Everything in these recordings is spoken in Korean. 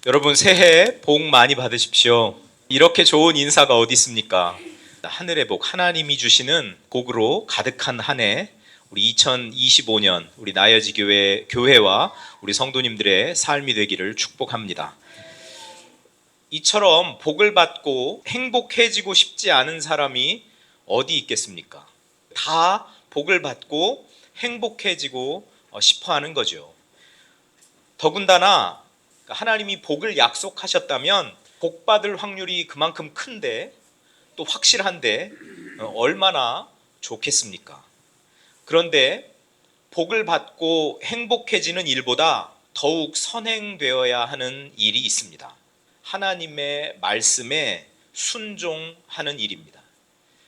여러분 새해 복 많이 받으십시오. 이렇게 좋은 인사가 어디 있습니까? 하늘의 복, 하나님이 주시는 복으로 가득한 한 해, 우리 2025년 우리 나여지 교회와 우리 성도님들의 삶이 되기를 축복합니다. 이처럼 복을 받고 행복해지고 싶지 않은 사람이 어디 있겠습니까? 다 복을 받고 행복해지고 싶어 하는 거죠. 더군다나 하나님이 복을 약속하셨다면 복 받을 확률이 그만큼 큰데, 또 확실한데 얼마나 좋겠습니까? 그런데 복을 받고 행복해지는 일보다 더욱 선행되어야 하는 일이 있습니다. 하나님의 말씀에 순종하는 일입니다.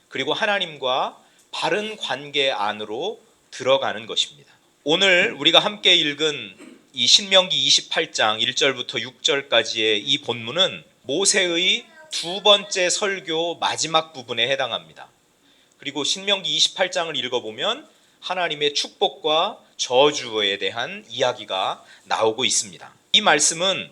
그리고 하나님과 바른 관계 안으로 들어가는 것입니다. 오늘 우리가 함께 읽은 이 신명기 28장 1절부터 6절까지의 이 본문은 모세의 두 번째 설교 마지막 부분에 해당합니다. 그리고 신명기 28장을 읽어보면 하나님의 축복과 저주에 대한 이야기가 나오고 있습니다. 이 말씀은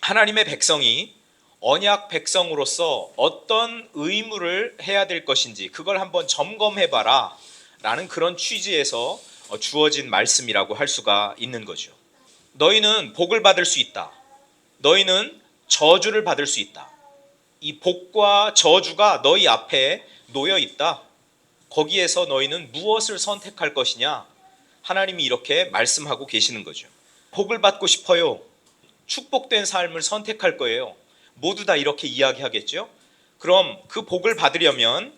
하나님의 백성이 언약 백성으로서 어떤 의무를 해야 될 것인지 그걸 한번 점검해봐라 라는 그런 취지에서 주어진 말씀이라고 할 수가 있는 거죠. 너희는 복을 받을 수 있다. 너희는 저주를 받을 수 있다. 이 복과 저주가 너희 앞에 놓여 있다. 거기에서 너희는 무엇을 선택할 것이냐? 하나님이 이렇게 말씀하고 계시는 거죠. 복을 받고 싶어요. 축복된 삶을 선택할 거예요. 모두 다 이렇게 이야기하겠죠? 그럼 그 복을 받으려면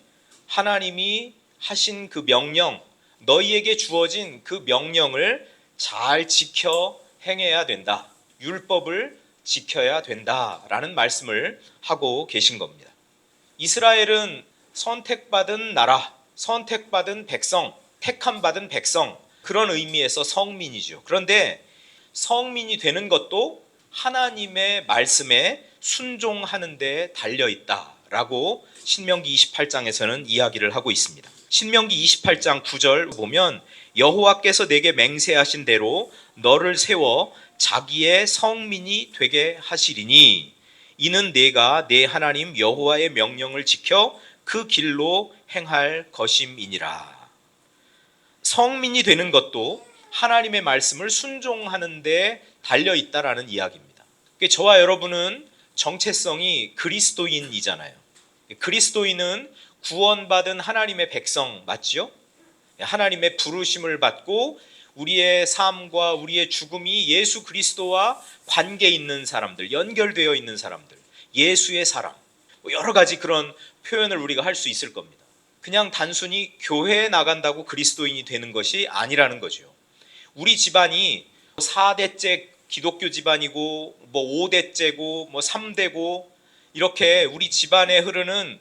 하나님이 하신 그 명령, 너희에게 주어진 그 명령을 잘 지켜 행해야 된다. 율법을 지켜야 된다라는 말씀을 하고 계신 겁니다. 이스라엘은 선택받은 나라, 선택받은 백성, 택함받은 백성, 그런 의미에서 성민이죠. 그런데 성민이 되는 것도 하나님의 말씀에 순종하는 데 달려 있다라고 신명기 28장에서는 이야기를 하고 있습니다. 신명기 28장 9절 보면 여호와께서 내게 맹세하신 대로 너를 세워 자기의 성민이 되게 하시리니 이는 내가 내 하나님 여호와의 명령을 지켜 그 길로 행할 것임이니라. 성민이 되는 것도 하나님의 말씀을 순종하는 데 달려 있다라는 이야기입니다. 저와 여러분은 정체성이 그리스도인이잖아요. 그리스도인은 구원받은 하나님의 백성 맞죠? 하나님의 부르심을 받고 우리의 삶과 우리의 죽음이 예수 그리스도와 관계 있는 사람들, 연결되어 있는 사람들, 예수의 사람, 여러 가지 그런 표현을 우리가 할 수 있을 겁니다. 그냥 단순히 교회에 나간다고 그리스도인이 되는 것이 아니라는 거죠. 우리 집안이 4대째 기독교 집안이고 5대째고 3대고 이렇게 우리 집안에 흐르는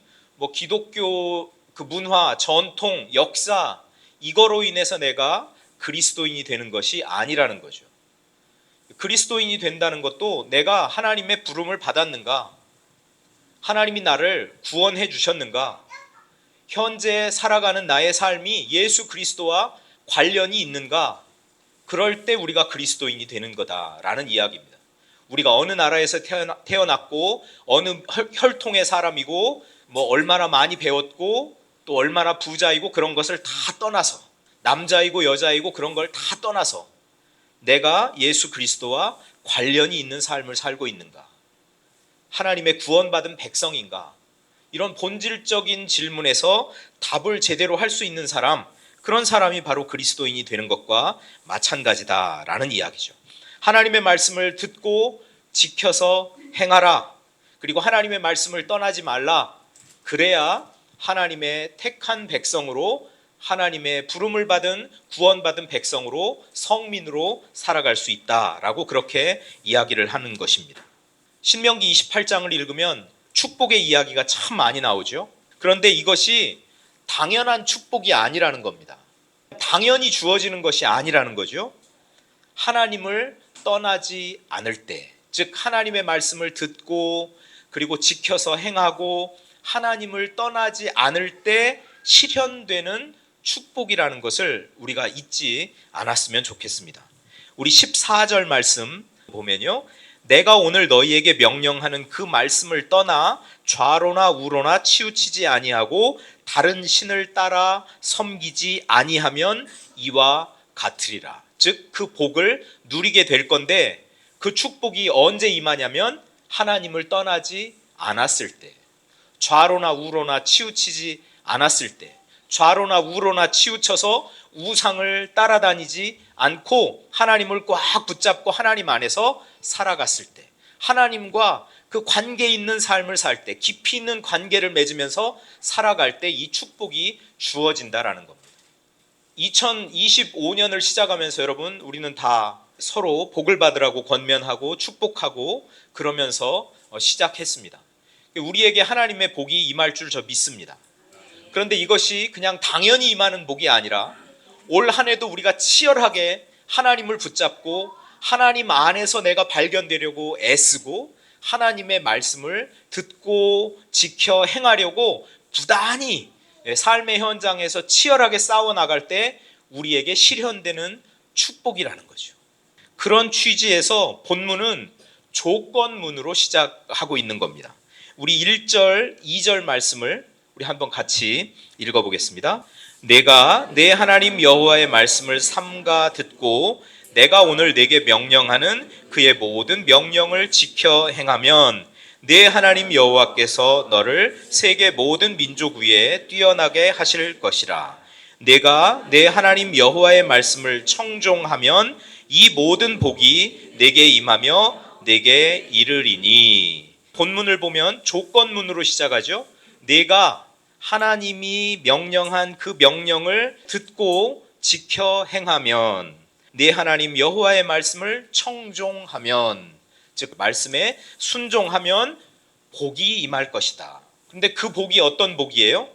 기독교 그 문화, 전통, 역사 이거로 인해서 내가 그리스도인이 되는 것이 아니라는 거죠. 그리스도인이 된다는 것도 내가 하나님의 부름을 받았는가? 하나님이 나를 구원해 주셨는가? 현재 살아가는 나의 삶이 예수 그리스도와 관련이 있는가? 그럴 때 우리가 그리스도인이 되는 거다라는 이야기입니다. 우리가 어느 나라에서 태어났고 어느 혈통의 사람이고 얼마나 많이 배웠고 또 얼마나 부자이고 그런 것을 다 떠나서 남자이고 여자이고 그런 걸 다 떠나서 내가 예수 그리스도와 관련이 있는 삶을 살고 있는가? 하나님의 구원받은 백성인가? 이런 본질적인 질문에서 답을 제대로 할 수 있는 사람, 그런 사람이 바로 그리스도인이 되는 것과 마찬가지다라는 이야기죠. 하나님의 말씀을 듣고 지켜서 행하라. 그리고 하나님의 말씀을 떠나지 말라. 그래야 하나님의 택한 백성으로 하나님의 부름을 받은 구원받은 백성으로 성민으로 살아갈 수 있다라고 그렇게 이야기를 하는 것입니다. 신명기 28장을 읽으면 축복의 이야기가 참 많이 나오죠. 그런데 이것이 당연한 축복이 아니라는 겁니다. 당연히 주어지는 것이 아니라는 거죠. 하나님을 떠나지 않을 때, 즉 하나님의 말씀을 듣고 그리고 지켜서 행하고 하나님을 떠나지 않을 때 실현되는 축복이라는 것을 우리가 잊지 않았으면 좋겠습니다. 우리 14절 말씀 보면요, 내가 오늘 너희에게 명령하는 그 말씀을 떠나 좌로나 우로나 치우치지 아니하고 다른 신을 따라 섬기지 아니하면 이와 같으리라. 즉 그 복을 누리게 될 건데, 그 축복이 언제 임하냐면 하나님을 떠나지 않았을 때, 좌로나 우로나 치우치지 않았을 때, 좌로나 우로나 치우쳐서 우상을 따라다니지 않고 하나님을 꽉 붙잡고 하나님 안에서 살아갔을 때, 하나님과 그 관계 있는 삶을 살 때, 깊이 있는 관계를 맺으면서 살아갈 때 이 축복이 주어진다라는 겁니다. 2025년을 시작하면서 여러분, 우리는 다 서로 복을 받으라고 권면하고 축복하고 그러면서 시작했습니다. 우리에게 하나님의 복이 임할 줄 저 믿습니다. 그런데 이것이 그냥 당연히 임하는 복이 아니라 올 한 해도 우리가 치열하게 하나님을 붙잡고 하나님 안에서 내가 발견되려고 애쓰고 하나님의 말씀을 듣고 지켜 행하려고 부단히 삶의 현장에서 치열하게 싸워나갈 때 우리에게 실현되는 축복이라는 거죠. 그런 취지에서 본문은 조건문으로 시작하고 있는 겁니다. 우리 1절, 2절 말씀을 우리 한번 같이 읽어보겠습니다. 내가 내 하나님 여호와의 말씀을 삼가 듣고 내가 오늘 내게 명령하는 그의 모든 명령을 지켜 행하면 내 하나님 여호와께서 너를 세계 모든 민족 위에 뛰어나게 하실 것이라. 내가 내 하나님 여호와의 말씀을 청종하면 이 모든 복이 내게 임하며 내게 이르리니. 본문을 보면 조건문으로 시작하죠. 내가 하나님이 명령한 그 명령을 듣고 지켜 행하면, 내 하나님 여호와의 말씀을 청종하면, 즉 말씀에 순종하면 복이 임할 것이다. 근데 그 복이 어떤 복이에요?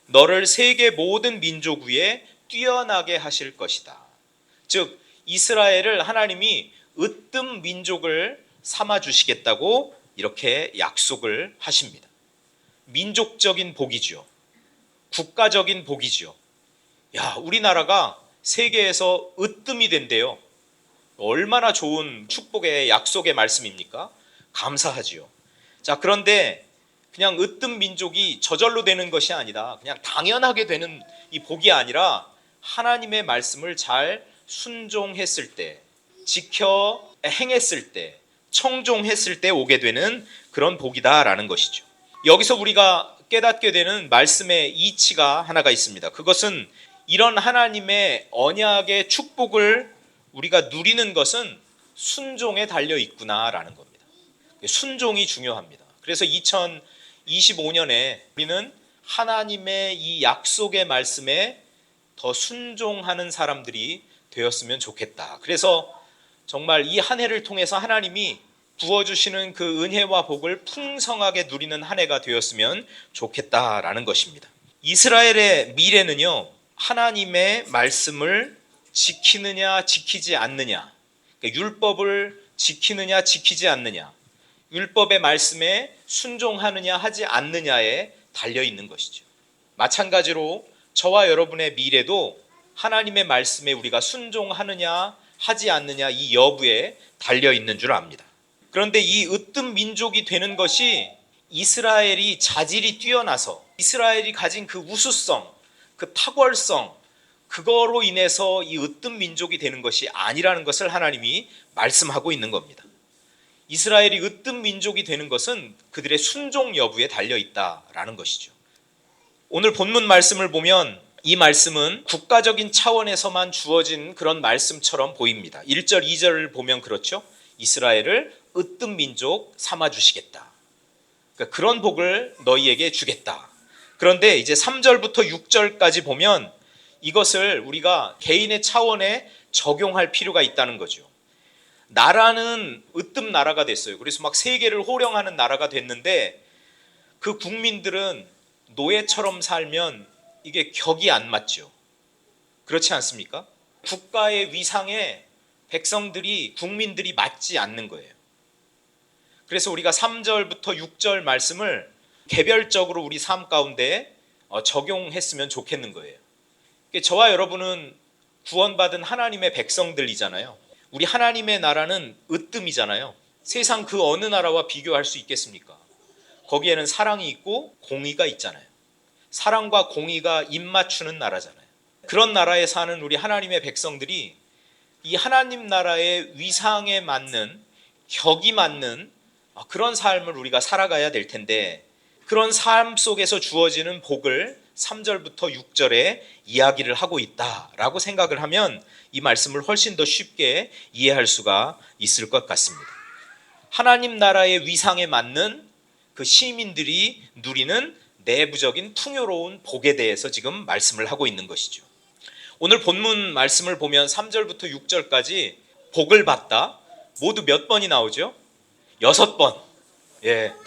너를 세계 모든 민족 위에 뛰어나게 하실 것이다. 즉 이스라엘을 하나님이 으뜸 민족을 삼아 주시겠다고 이렇게 약속을 하십니다. 민족적인 복이죠. 국가적인 복이죠. 야, 우리나라가 세계에서 으뜸이 된대요. 얼마나 좋은 축복의 약속의 말씀입니까? 감사하지요. 자, 그런데 그냥 으뜸 민족이 저절로 되는 것이 아니라 그냥 당연하게 되는 이 복이 아니라 하나님의 말씀을 잘 순종했을 때, 지켜 행했을 때, 청종했을 때 오게 되는 그런 복이다라는 것이죠. 여기서 우리가 깨닫게 되는 말씀의 이치가 하나가 있습니다. 그것은 이런 하나님의 언약의 축복을 우리가 누리는 것은 순종에 달려 있구나라는 겁니다. 순종이 중요합니다. 그래서 2025년에 우리는 하나님의 이 약속의 말씀에 더 순종하는 사람들이 되었으면 좋겠다. 그래서 정말 이 한 해를 통해서 하나님이 부어주시는 그 은혜와 복을 풍성하게 누리는 한 해가 되었으면 좋겠다라는 것입니다. 이스라엘의 미래는요, 하나님의 말씀을 지키느냐 지키지 않느냐, 그러니까 율법을 지키느냐 지키지 않느냐, 율법의 말씀에 순종하느냐 하지 않느냐에 달려 있는 것이죠. 마찬가지로 저와 여러분의 미래도 하나님의 말씀에 우리가 순종하느냐 하지 않느냐 이 여부에 달려 있는 줄 압니다. 그런데 이 으뜸 민족이 되는 것이 이스라엘이 자질이 뛰어나서 이스라엘이 가진 그 우수성, 그 탁월성, 그거로 인해서 이 으뜸 민족이 되는 것이 아니라는 것을 하나님이 말씀하고 있는 겁니다. 이스라엘이 으뜸 민족이 되는 것은 그들의 순종 여부에 달려 있다라는 것이죠. 오늘 본문 말씀을 보면 이 말씀은 국가적인 차원에서만 주어진 그런 말씀처럼 보입니다. 1절, 2절을 보면 그렇죠. 이스라엘을 으뜸 민족 삼아 주시겠다. 그러니까 그런 복을 너희에게 주겠다. 그런데 이제 3절부터 6절까지 보면 이것을 우리가 개인의 차원에 적용할 필요가 있다는 거죠. 나라는 으뜸 나라가 됐어요. 그래서 막 세계를 호령하는 나라가 됐는데 그 국민들은 노예처럼 살면 이게 격이 안 맞죠. 그렇지 않습니까? 국가의 위상에 백성들이, 국민들이 맞지 않는 거예요. 그래서 우리가 3절부터 6절 말씀을 개별적으로 우리 삶 가운데 적용했으면 좋겠는 거예요. 저와 여러분은 구원받은 하나님의 백성들이잖아요. 우리 하나님의 나라는 으뜸이잖아요. 세상 그 어느 나라와 비교할 수 있겠습니까? 거기에는 사랑이 있고 공의가 있잖아요. 사랑과 공의가 입맞추는 나라잖아요. 그런 나라에 사는 우리 하나님의 백성들이 이 하나님 나라의 위상에 맞는, 격이 맞는 그런 삶을 우리가 살아가야 될 텐데, 그런 삶 속에서 주어지는 복을 3절부터 6절에 이야기를 하고 있다라고 생각을 하면 이 말씀을 훨씬 더 쉽게 이해할 수가 있을 것 같습니다. 하나님 나라의 위상에 맞는 그 시민들이 누리는 내부적인 풍요로운 복에 대해서 지금 말씀을 하고 있는 것이죠. 오늘 본문 말씀을 보면 3절부터 6절까지 복을 받다 모두 몇 번이 나오죠? 6번.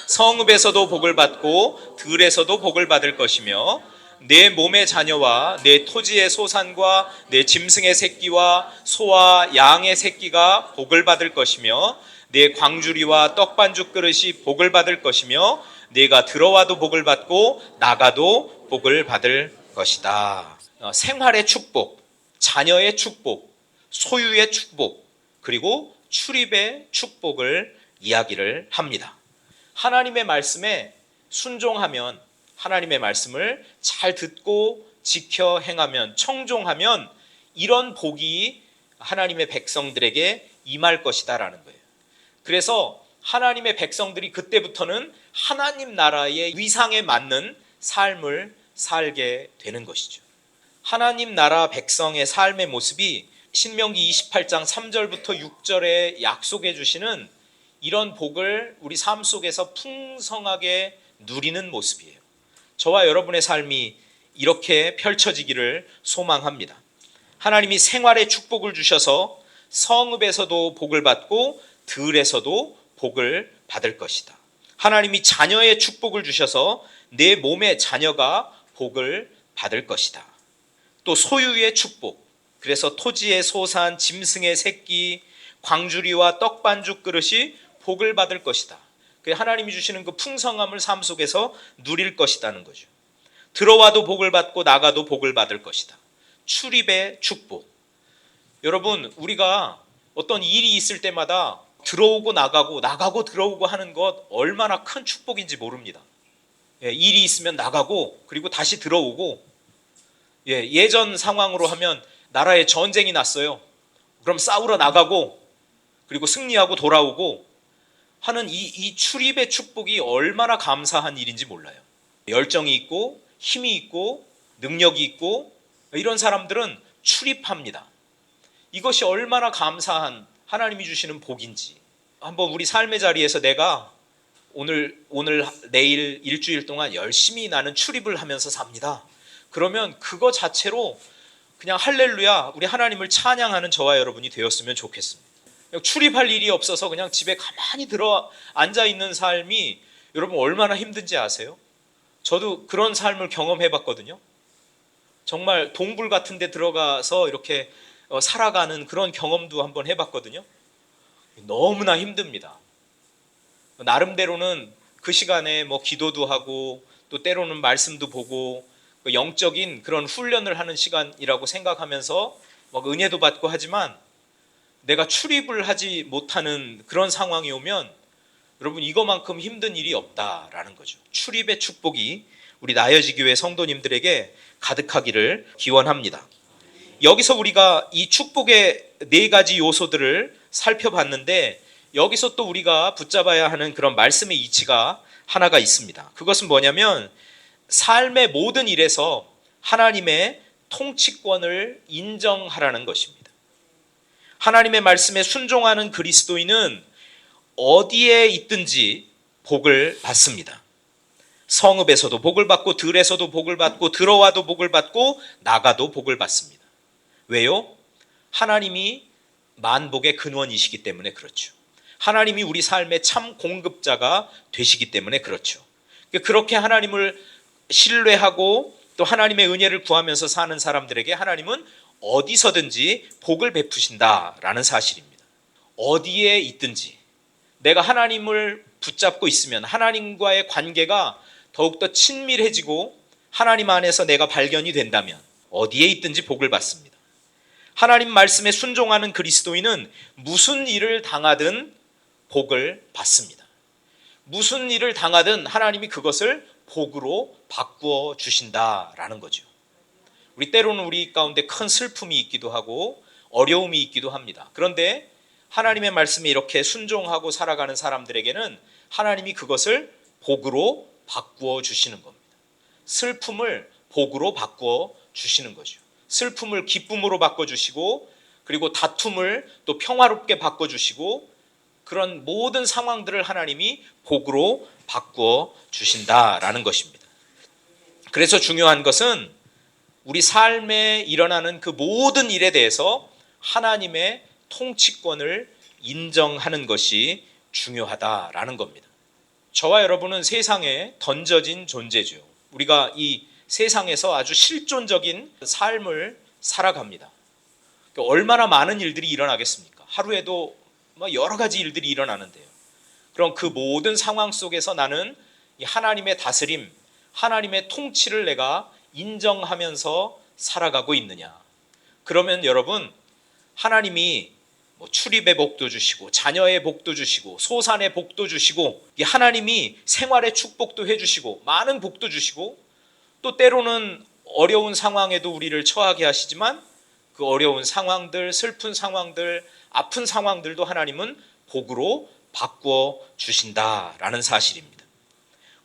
성읍에서도 복을 받고 들에서도 복을 받을 것이며 내 몸의 자녀와 내 토지의 소산과 내 짐승의 새끼와 소와 양의 새끼가 복을 받을 것이며 내 광주리와 떡반죽 그릇이 복을 받을 것이며 내가 들어와도 복을 받고 나가도 복을 받을 것이다. 생활의 축복, 자녀의 축복, 소유의 축복, 그리고 출입의 축복을 이야기를 합니다. 하나님의 말씀에 순종하면, 하나님의 말씀을 잘 듣고 지켜 행하면, 청종하면 이런 복이 하나님의 백성들에게 임할 것이다라는 거예요. 그래서 하나님의 백성들이 그때부터는 하나님 나라의 위상에 맞는 삶을 살게 되는 것이죠. 하나님 나라 백성의 삶의 모습이 신명기 28장 3절부터 6절에 약속해 주시는 이런 복을 우리 삶 속에서 풍성하게 누리는 모습이에요. 저와 여러분의 삶이 이렇게 펼쳐지기를 소망합니다. 하나님이 생활의 축복을 주셔서 성읍에서도 복을 받고 들에서도 복을 받을 것이다. 하나님이 자녀의 축복을 주셔서 내 몸의 자녀가 복을 받을 것이다. 또 소유의 축복, 그래서 토지의 소산, 짐승의 새끼, 광주리와 떡반죽 그릇이 복을 받을 것이다. 하나님이 주시는 그 풍성함을 삶 속에서 누릴 것이라는 거죠. 들어와도 복을 받고 나가도 복을 받을 것이다. 출입의 축복. 여러분, 우리가 어떤 일이 있을 때마다 들어오고 나가고 나가고 들어오고 하는 것 얼마나 큰 축복인지 모릅니다. 일이 있으면 나가고 그리고 다시 들어오고, 예전 상황으로 하면 나라에 전쟁이 났어요. 그럼 싸우러 나가고 그리고 승리하고 돌아오고 하는 이 출입의 축복이 얼마나 감사한 일인지 몰라요. 열정이 있고 힘이 있고 능력이 있고 이런 사람들은 출입합니다. 이것이 얼마나 감사한 하나님이 주시는 복인지 한번 우리 삶의 자리에서 내가 오늘 내일 일주일 동안 열심히 나는 출입을 하면서 삽니다. 그러면 그거 자체로 그냥 할렐루야 우리 하나님을 찬양하는 저와 여러분이 되었으면 좋겠습니다. 출입할 일이 없어서 그냥 집에 가만히 들어 앉아 있는 삶이 여러분 얼마나 힘든지 아세요? 저도 그런 삶을 경험해 봤거든요. 정말 동굴 같은 데 들어가서 이렇게 살아가는 그런 경험도 한번 해봤거든요. 너무나 힘듭니다. 나름대로는 그 시간에 기도도 하고 또 때로는 말씀도 보고 영적인 그런 훈련을 하는 시간이라고 생각하면서 은혜도 받고 하지만 내가 출입을 하지 못하는 그런 상황이 오면 여러분 이거만큼 힘든 일이 없다라는 거죠. 출입의 축복이 우리 나여지 교회 성도님들에게 가득하기를 기원합니다. 여기서 우리가 이 축복의 4가지 요소들을 살펴봤는데 여기서 또 우리가 붙잡아야 하는 그런 말씀의 이치가 하나가 있습니다. 그것은 뭐냐면 삶의 모든 일에서 하나님의 통치권을 인정하라는 것입니다. 하나님의 말씀에 순종하는 그리스도인은 어디에 있든지 복을 받습니다. 성읍에서도 복을 받고 들에서도 복을 받고 들어와도 복을 받고 나가도 복을 받습니다. 왜요? 하나님이 만복의 근원이시기 때문에 그렇죠. 하나님이 우리 삶의 참 공급자가 되시기 때문에 그렇죠. 그렇게 하나님을 신뢰하고 또 하나님의 은혜를 구하면서 사는 사람들에게 하나님은 어디서든지 복을 베푸신다라는 사실입니다. 어디에 있든지 내가 하나님을 붙잡고 있으면 하나님과의 관계가 더욱더 친밀해지고 하나님 안에서 내가 발견이 된다면 어디에 있든지 복을 받습니다. 하나님 말씀에 순종하는 그리스도인은 무슨 일을 당하든 복을 받습니다. 무슨 일을 당하든 하나님이 그것을 복으로 바꾸어 주신다라는 거죠. 우리 때로는 우리 가운데 큰 슬픔이 있기도 하고 어려움이 있기도 합니다. 그런데 하나님의 말씀에 이렇게 순종하고 살아가는 사람들에게는 하나님이 그것을 복으로 바꾸어 주시는 겁니다. 슬픔을 복으로 바꾸어 주시는 거죠. 슬픔을 기쁨으로 바꿔주시고, 그리고 다툼을 또 평화롭게 바꿔주시고, 그런 모든 상황들을 하나님이 복으로 바꾸어 주신다라는 것입니다. 그래서 중요한 것은 우리 삶에 일어나는 그 모든 일에 대해서 하나님의 통치권을 인정하는 것이 중요하다라는 겁니다. 저와 여러분은 세상에 던져진 존재죠. 우리가 이 세상에서 아주 실존적인 삶을 살아갑니다. 얼마나 많은 일들이 일어나겠습니까? 하루에도 여러 가지 일들이 일어나는데요. 그럼 그 모든 상황 속에서 나는 하나님의 다스림, 하나님의 통치를 내가 인정하면서 살아가고 있느냐? 그러면 여러분, 하나님이 출입의 복도 주시고 자녀의 복도 주시고 소산의 복도 주시고 하나님이 생활의 축복도 해주시고 많은 복도 주시고 또 때로는 어려운 상황에도 우리를 처하게 하시지만 그 어려운 상황들, 슬픈 상황들, 아픈 상황들도 하나님은 복으로 바꾸어 주신다라는 사실입니다.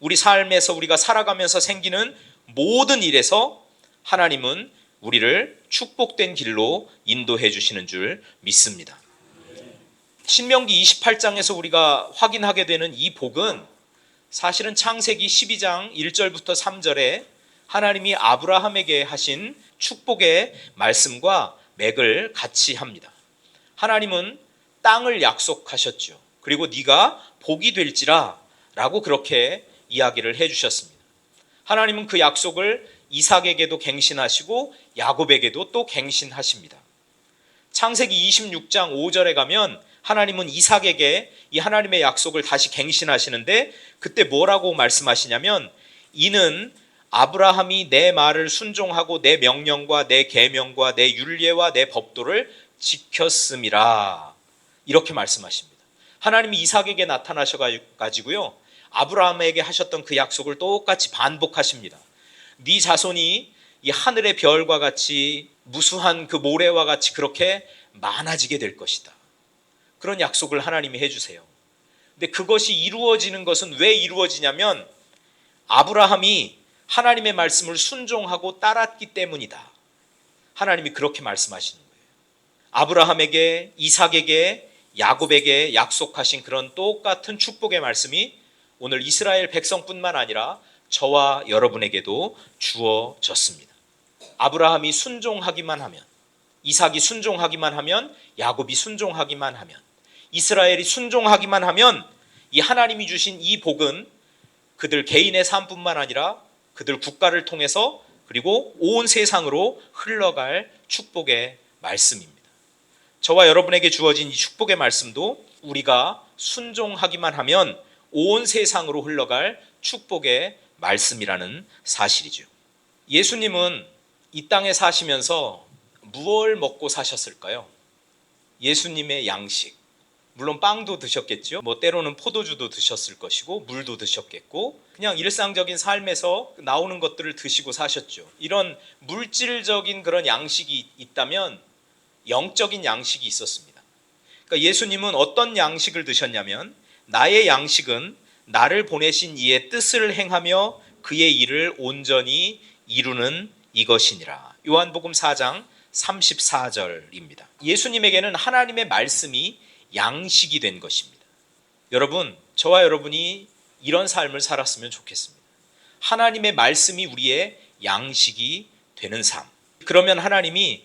우리 삶에서 우리가 살아가면서 생기는 모든 일에서 하나님은 우리를 축복된 길로 인도해 주시는 줄 믿습니다. 신명기 28장에서 우리가 확인하게 되는 이 복은 사실은 창세기 12장 1절부터 3절에 하나님이 아브라함에게 하신 축복의 말씀과 맥을 같이 합니다. 하나님은 땅을 약속하셨죠. 그리고 네가 복이 될지라 라고 그렇게 이야기를 해주셨습니다. 하나님은 그 약속을 이삭에게도 갱신하시고 야곱에게도 또 갱신하십니다. 창세기 26장 5절에 가면 하나님은 이삭에게 이 하나님의 약속을 다시 갱신하시는데 그때 뭐라고 말씀하시냐면 이는 아브라함이 내 말을 순종하고 내 명령과 내 계명과 내 율례와 내 법도를 지켰음이라 이렇게 말씀하십니다. 하나님이 이삭에게 나타나셔가지고요 아브라함에게 하셨던 그 약속을 똑같이 반복하십니다. 네 자손이 이 하늘의 별과 같이 무수한 그 모래와 같이 그렇게 많아지게 될 것이다. 그런 약속을 하나님이 해주세요. 근데 그것이 이루어지는 것은 왜 이루어지냐면 아브라함이 하나님의 말씀을 순종하고 따랐기 때문이다. 하나님이 그렇게 말씀하시는 거예요. 아브라함에게, 이삭에게, 야곱에게 약속하신 그런 똑같은 축복의 말씀이 오늘 이스라엘 백성뿐만 아니라 저와 여러분에게도 주어졌습니다. 아브라함이 순종하기만 하면, 이삭이 순종하기만 하면, 야곱이 순종하기만 하면, 이스라엘이 순종하기만 하면 이 하나님이 주신 이 복은 그들 개인의 삶뿐만 아니라 그들 국가를 통해서 그리고 온 세상으로 흘러갈 축복의 말씀입니다. 저와 여러분에게 주어진 이 축복의 말씀도 우리가 순종하기만 하면 온 세상으로 흘러갈 축복의 말씀이라는 사실이죠. 예수님은 이 땅에 사시면서 무엇을 먹고 사셨을까요? 예수님의 양식, 물론 빵도 드셨겠죠. 때로는 포도주도 드셨을 것이고 물도 드셨겠고 그냥 일상적인 삶에서 나오는 것들을 드시고 사셨죠. 이런 물질적인 그런 양식이 있다면 영적인 양식이 있었습니다. 그러니까 예수님은 어떤 양식을 드셨냐면 나의 양식은 나를 보내신 이의 뜻을 행하며 그의 일을 온전히 이루는 이것이니라. 요한복음 4장 34절입니다. 예수님에게는 하나님의 말씀이 양식이 된 것입니다. 여러분, 저와 여러분이 이런 삶을 살았으면 좋겠습니다. 하나님의 말씀이 우리의 양식이 되는 삶. 그러면 하나님이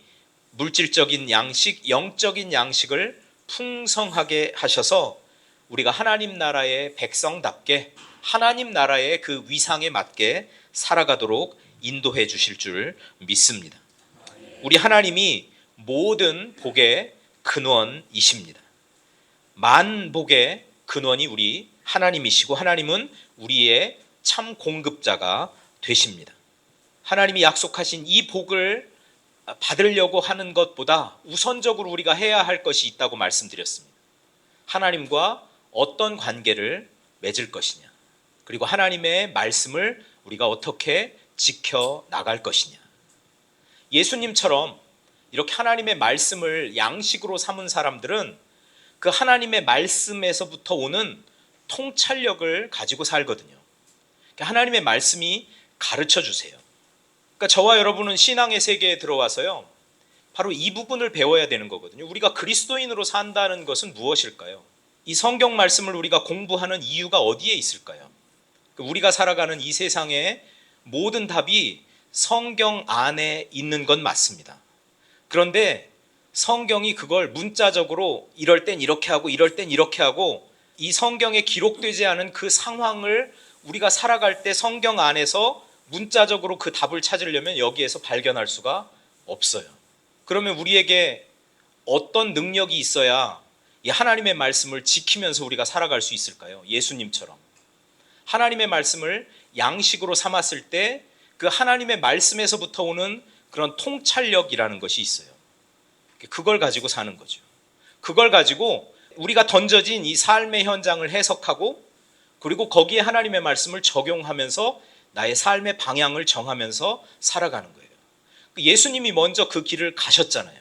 물질적인 양식, 영적인 양식을 풍성하게 하셔서 우리가 하나님 나라의 백성답게 하나님 나라의 그 위상에 맞게 살아가도록 인도해 주실 줄 믿습니다. 우리 하나님이 모든 복의 근원이십니다. 만복의 근원이 우리 하나님이시고 하나님은 우리의 참 공급자가 되십니다. 하나님이 약속하신 이 복을 받으려고 하는 것보다 우선적으로 우리가 해야 할 것이 있다고 말씀드렸습니다. 하나님과 어떤 관계를 맺을 것이냐, 그리고 하나님의 말씀을 우리가 어떻게 지켜 나갈 것이냐. 예수님처럼 이렇게 하나님의 말씀을 양식으로 삼은 사람들은 그 하나님의 말씀에서부터 오는 통찰력을 가지고 살거든요. 하나님의 말씀이 가르쳐 주세요. 그러니까 저와 여러분은 신앙의 세계에 들어와서요, 바로 이 부분을 배워야 되는 거거든요. 우리가 그리스도인으로 산다는 것은 무엇일까요? 이 성경 말씀을 우리가 공부하는 이유가 어디에 있을까요? 우리가 살아가는 이 세상의 모든 답이 성경 안에 있는 건 맞습니다. 그런데 성경이 그걸 문자적으로 이럴 땐 이렇게 하고 이럴 땐 이렇게 하고, 이 성경에 기록되지 않은 그 상황을 우리가 살아갈 때 성경 안에서 문자적으로 그 답을 찾으려면 여기에서 발견할 수가 없어요. 그러면 우리에게 어떤 능력이 있어야 이 하나님의 말씀을 지키면서 우리가 살아갈 수 있을까요? 예수님처럼 하나님의 말씀을 양식으로 삼았을 때 그 하나님의 말씀에서부터 오는 그런 통찰력이라는 것이 있어요. 그걸 가지고 사는 거죠. 그걸 가지고 우리가 던져진 이 삶의 현장을 해석하고, 그리고 거기에 하나님의 말씀을 적용하면서 나의 삶의 방향을 정하면서 살아가는 거예요. 예수님이 먼저 그 길을 가셨잖아요.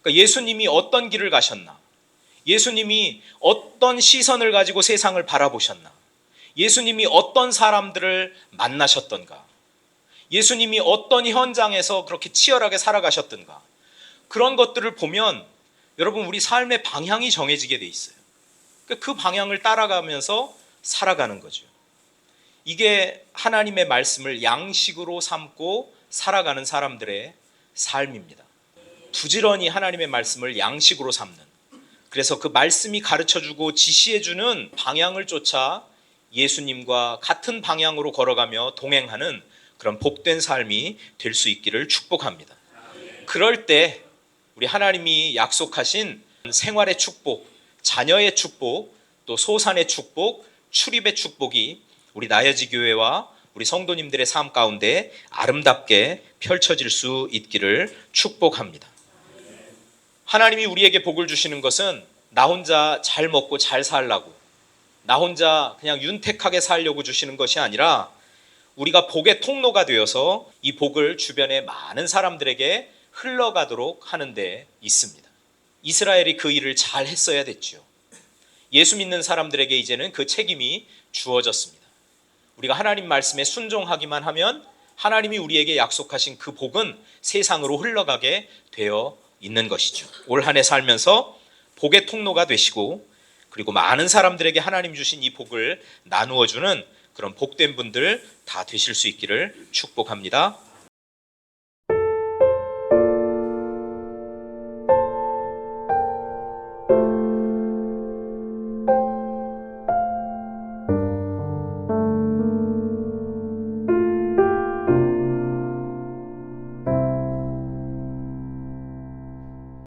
그러니까 예수님이 어떤 길을 가셨나? 예수님이 어떤 시선을 가지고 세상을 바라보셨나? 예수님이 어떤 사람들을 만나셨던가? 예수님이 어떤 현장에서 그렇게 치열하게 살아가셨던가? 그런 것들을 보면 여러분, 우리 삶의 방향이 정해지게 돼 있어요. 그 방향을 따라가면서 살아가는 거죠. 이게 하나님의 말씀을 양식으로 삼고 살아가는 사람들의 삶입니다. 부지런히 하나님의 말씀을 양식으로 삼는, 그래서 그 말씀이 가르쳐주고 지시해주는 방향을 쫓아 예수님과 같은 방향으로 걸어가며 동행하는 그런 복된 삶이 될 수 있기를 축복합니다. 그럴 때 우리 하나님이 약속하신 생활의 축복, 자녀의 축복, 또 소산의 축복, 출입의 축복이 우리 나여지 교회와 우리 성도님들의 삶 가운데 아름답게 펼쳐질 수 있기를 축복합니다. 하나님이 우리에게 복을 주시는 것은 나 혼자 잘 먹고 잘 살라고, 나 혼자 그냥 윤택하게 살려고 주시는 것이 아니라 우리가 복의 통로가 되어서 이 복을 주변의 많은 사람들에게 흘러가도록 하는 데 있습니다. 이스라엘이 그 일을 잘 했어야 됐죠. 예수 믿는 사람들에게 이제는 그 책임이 주어졌습니다. 우리가 하나님 말씀에 순종하기만 하면 하나님이 우리에게 약속하신 그 복은 세상으로 흘러가게 되어 있는 것이죠. 올 한 해 살면서 복의 통로가 되시고, 그리고 많은 사람들에게 하나님 주신 이 복을 나누어주는 그런 복된 분들 다 되실 수 있기를 축복합니다.